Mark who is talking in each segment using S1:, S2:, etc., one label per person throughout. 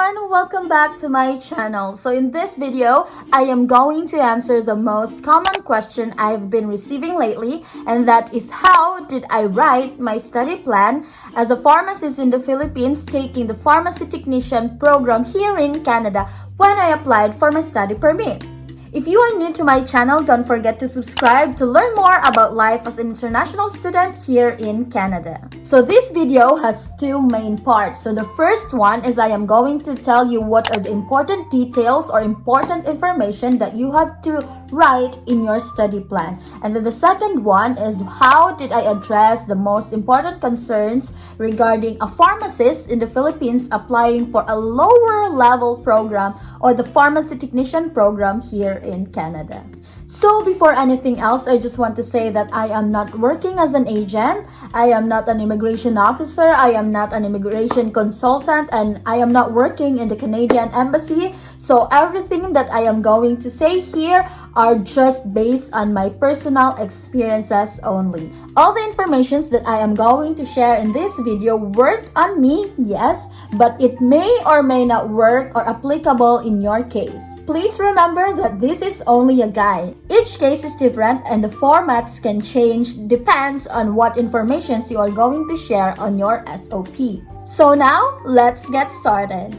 S1: everyone, welcome back to my channel. So in this video, I am going to answer the most common question I've been receiving lately, and that is how did I write my study plan as a pharmacist in the Philippines taking the pharmacy technician program here in Canada when I applied for my study permit. If you are new to my channel, don't forget to subscribe to learn more about life as an international student here in Canada. So this video has two main parts. So the first one is I am going to tell you what are the important details or important information that you have to write in your study plan. And then the second one is how did I address the most important concerns regarding a pharmacist in the Philippines applying for a lower level program or the pharmacy technician program here in Canada. So before anything else, I just want to say that I am not working as an agent, I am not an immigration officer, I am not an immigration consultant, and I am not working in the Canadian Embassy. So everything that I am going to say here are just based on my personal experiences only. All the informations that I am going to share in this video worked on me, yes, but it may or may not work or applicable in your case. Please remember that this is only a guide. Each case is different and the formats can change depends on what informations you are going to share on your SOP. So now, let's get started.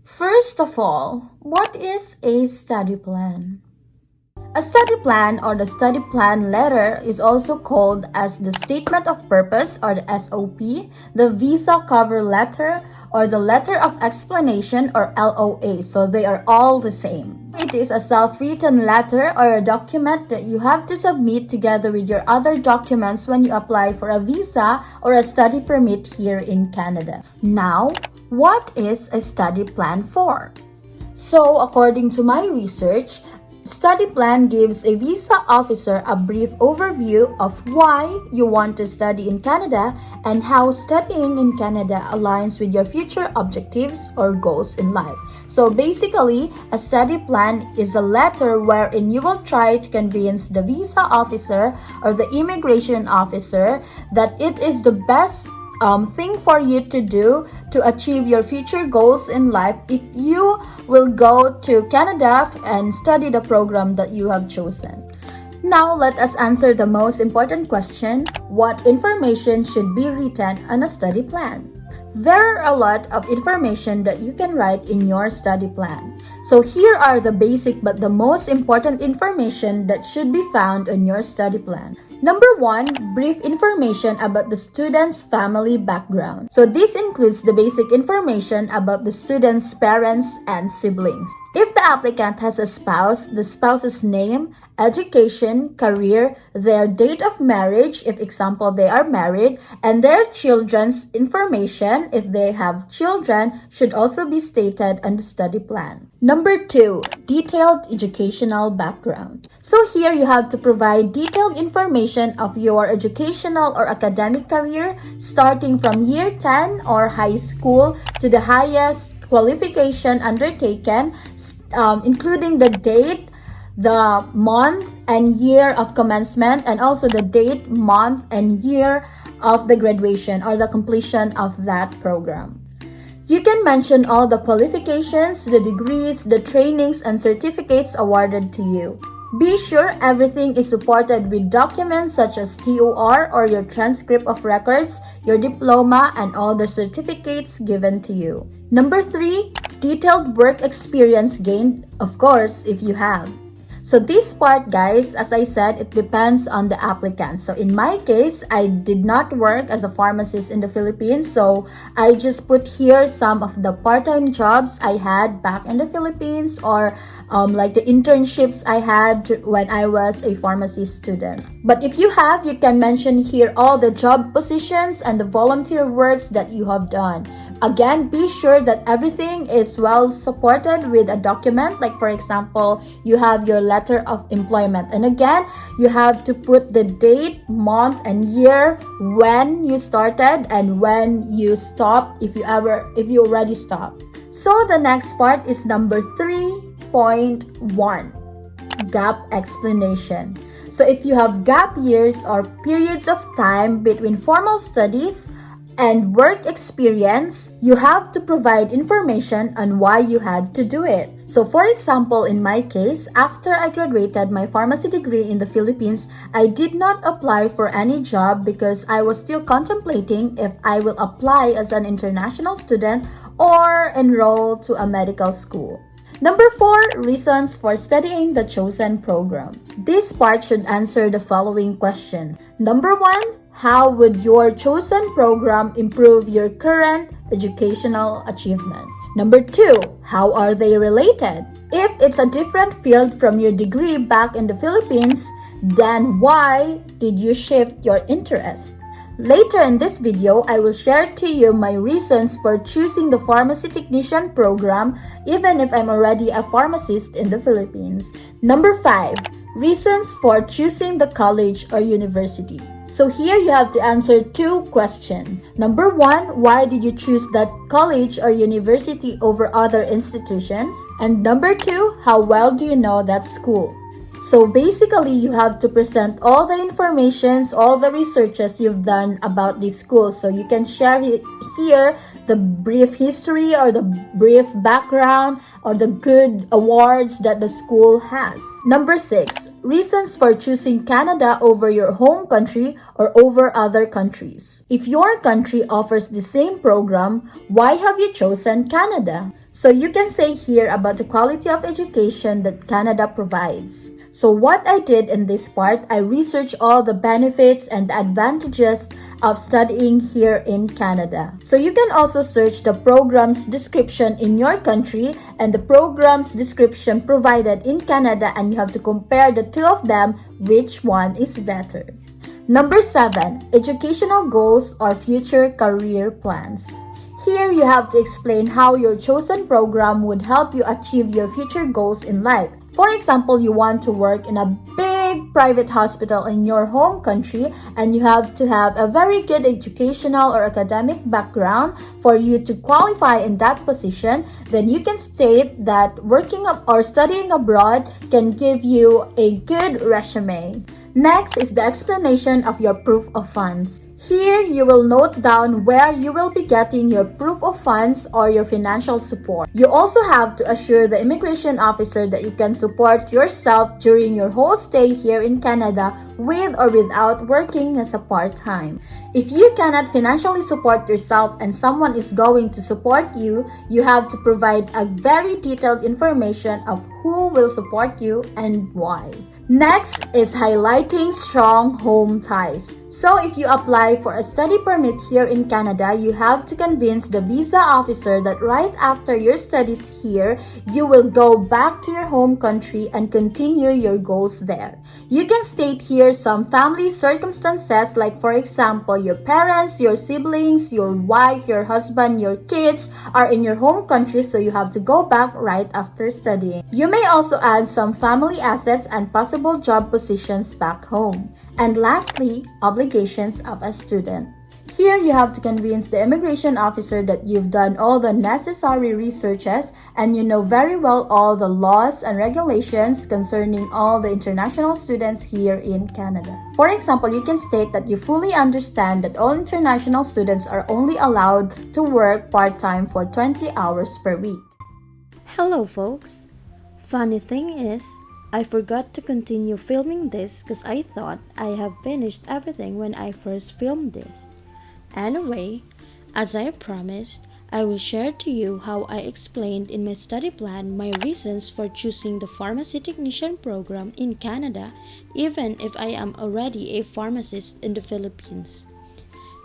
S1: First of all, what is a study plan? A study plan or the study plan letter is also called as the Statement of Purpose or the SOP, the Visa Cover Letter or the Letter of Explanation or LOA. So they are all the same. It is a self-written letter or a document that you have to submit together with your other documents when you apply for a visa or a study permit here in Canada. Now, what is a study plan for? So according to my research, study plan gives a visa officer a brief overview of why you want to study in Canada and how studying in Canada aligns with your future objectives or goals in life. So basically, a study plan is a letter wherein you will try to convince the visa officer or the immigration officer that it is the best thing for you to do to achieve your future goals in life if you will go to Canada and study the program that you have chosen. Now let us answer the most important question: what information should be written on a study plan? There are a lot of information that you can write in your study plan. So here are the basic but the most important information that should be found in your study plan. Number 1, brief information about the student's family background. So this includes the basic information about the student's parents and siblings. If the applicant has a spouse, the spouse's name, education, career, their date of marriage, if example they are married, and their children's information, if they have children, should also be stated on the study plan. Number 2, detailed educational background. So here you have to provide detailed information of your educational or academic career starting from year 10 or high school to the highest qualification undertaken, including the date, the month and year of commencement, and also the date, month, and year of the graduation or the completion of that program. You can mention all the qualifications, the degrees, the trainings, and certificates awarded to you. Be sure everything is supported with documents such as TOR or your transcript of records, your diploma, and all the certificates given to you. Number 3, detailed work experience gained, of course, if you have. So this part, guys, as I said, it depends on the applicant. So in my case, I did not work as a pharmacist in the Philippines. So I just put here some of the part-time jobs I had back in the Philippines or like the internships I had when I was a pharmacy student. But if you have, you can mention here all the job positions and the volunteer works that you have done. Again, be sure that everything is well supported with a document. Like for example, you have your letter of employment. And again, you have to put the date, month, and year when you started and when you stopped if you already stopped. So the next part is number 3.1, gap explanation. So if you have gap years or periods of time between formal studies and work experience, you have to provide information on why you had to do it. So for example, in my case, after I graduated my pharmacy degree in the Philippines, I did not apply for any job because I was still contemplating if I will apply as an international student or enroll to a medical school. Number 4, reasons for studying the chosen program. This part should answer the following questions. Number 1, how would your chosen program improve your current educational achievement? Number 2, how are they related? If it's a different field from your degree back in the Philippines, then why did you shift your interest? Later in this video, I will share to you my reasons for choosing the pharmacy technician program even if I'm already a pharmacist in the Philippines. Number 5, reasons for choosing the college or university. So here you have to answer 2 questions. Number 1, why did you choose that college or university over other institutions? And number 2, how well do you know that school? So basically, you have to present all the informations, all the researches you've done about this school. So you can share here the brief history or the brief background or the good awards that the school has. Number 6, reasons for choosing Canada over your home country or over other countries. If your country offers the same program, why have you chosen Canada? So you can say here about the quality of education that Canada provides. So what I did in this part, I researched all the benefits and advantages of studying here in Canada. So you can also search the program's description in your country and the program's description provided in Canada, and you have to compare the two of them, which one is better. Number 7, educational goals or future career plans. Here you have to explain how your chosen program would help you achieve your future goals in life. For example, you want to work in a big private hospital in your home country and you have to have a very good educational or academic background for you to qualify in that position. Then you can state that working or studying abroad can give you a good resume. Next is the explanation of your proof of funds. Here, you will note down where you will be getting your proof of funds or your financial support. You also have to assure the immigration officer that you can support yourself during your whole stay here in Canada with or without working as a part-time. If you cannot financially support yourself and someone is going to support you, you have to provide a very detailed information of who will support you and why. Next is highlighting strong home ties. So if you apply for a study permit here in Canada, you have to convince the visa officer that right after your studies here, you will go back to your home country and continue your goals there. You can state here some family circumstances, like for example, your parents, your siblings, your wife, your husband, your kids are in your home country, so you have to go back right after studying. You may also add some family assets and possible job positions back home. And lastly, obligations of a student. Here you have to convince the immigration officer that you've done all the necessary researches and you know very well all the laws and regulations concerning all the international students here in Canada. For example, you can state that you fully understand that all international students are only allowed to work part-time for 20 hours per week.
S2: Hello folks! Funny thing is, I forgot to continue filming this because I thought I have finished everything when I first filmed this. Anyway, as I promised, I will share to you how I explained in my study plan my reasons for choosing the pharmacy technician program in Canada even if I am already a pharmacist in the Philippines.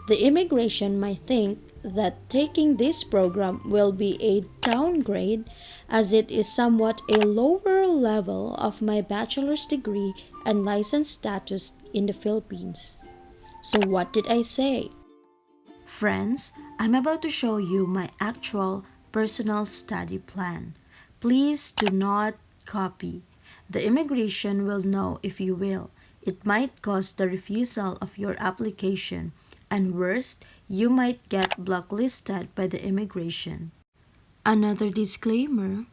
S2: The immigration might think that taking this program will be a downgrade as it is somewhat a lower level of my bachelor's degree and license status in the Philippines. So what did I say? Friends, I'm about to show you my actual personal study plan. Please do not copy. The immigration will know if you will. It might cause the refusal of your application, and worst, you might get blacklisted by the immigration. Another disclaimer,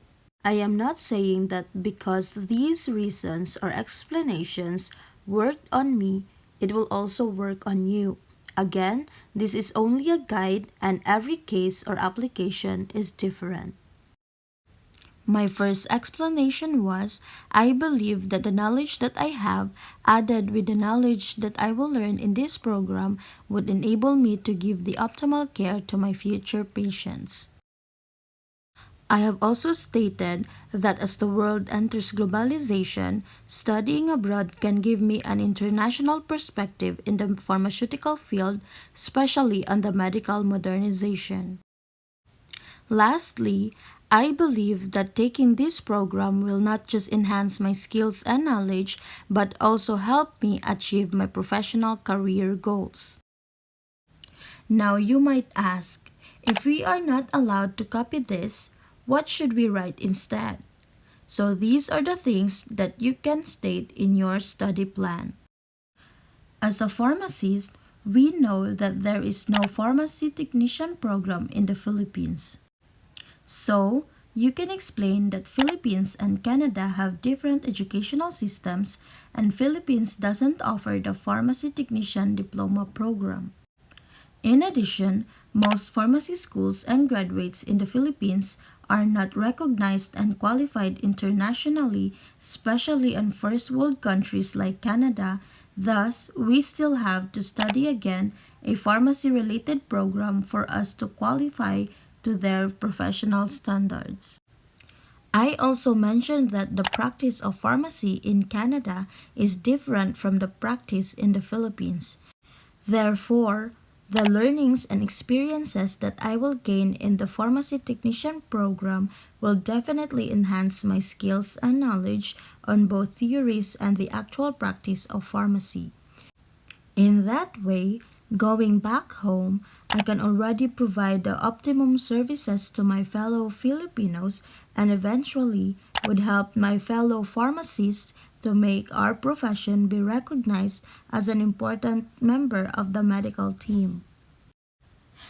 S2: I am not saying that because these reasons or explanations worked on me, it will also work on you. Again, this is only a guide and every case or application is different. My first explanation was I believe that the knowledge that I have, added with the knowledge that I will learn in this program, would enable me to give the optimal care to my future patients. I have also stated that as the world enters globalization, studying abroad can give me an international perspective in the pharmaceutical field, especially on the medical modernization. Lastly, I believe that taking this program will not just enhance my skills and knowledge, but also help me achieve my professional career goals. Now you might ask, if we are not allowed to copy this, what should we write instead? So these are the things that you can state in your study plan. As a pharmacist, we know that there is no pharmacy technician program in the Philippines. So, you can explain that Philippines and Canada have different educational systems and Philippines doesn't offer the pharmacy technician diploma program. In addition, most pharmacy schools and graduates in the Philippines are not recognized and qualified internationally, especially in first world countries like Canada. Thus, we still have to study again a pharmacy-related program for us to qualify to their professional standards. I also mentioned that the practice of pharmacy in Canada is different from the practice in the Philippines. Therefore, the learnings and experiences that I will gain in the pharmacy technician program will definitely enhance my skills and knowledge on both theories and the actual practice of pharmacy. In that way, going back home, I can already provide the optimum services to my fellow Filipinos and eventually would help my fellow pharmacists to make our profession be recognized as an important member of the medical team.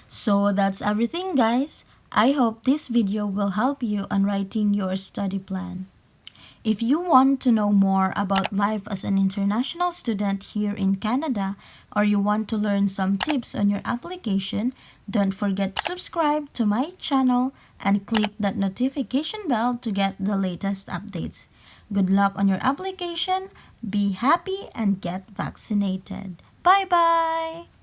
S2: So that's everything, guys. I hope this video will help you on writing your study plan. If you want to know more about life as an international student here in Canada or you want to learn some tips on your application, don't forget to subscribe to my channel and click that notification bell to get the latest updates. Good luck on your application, be happy, and get vaccinated. Bye-bye!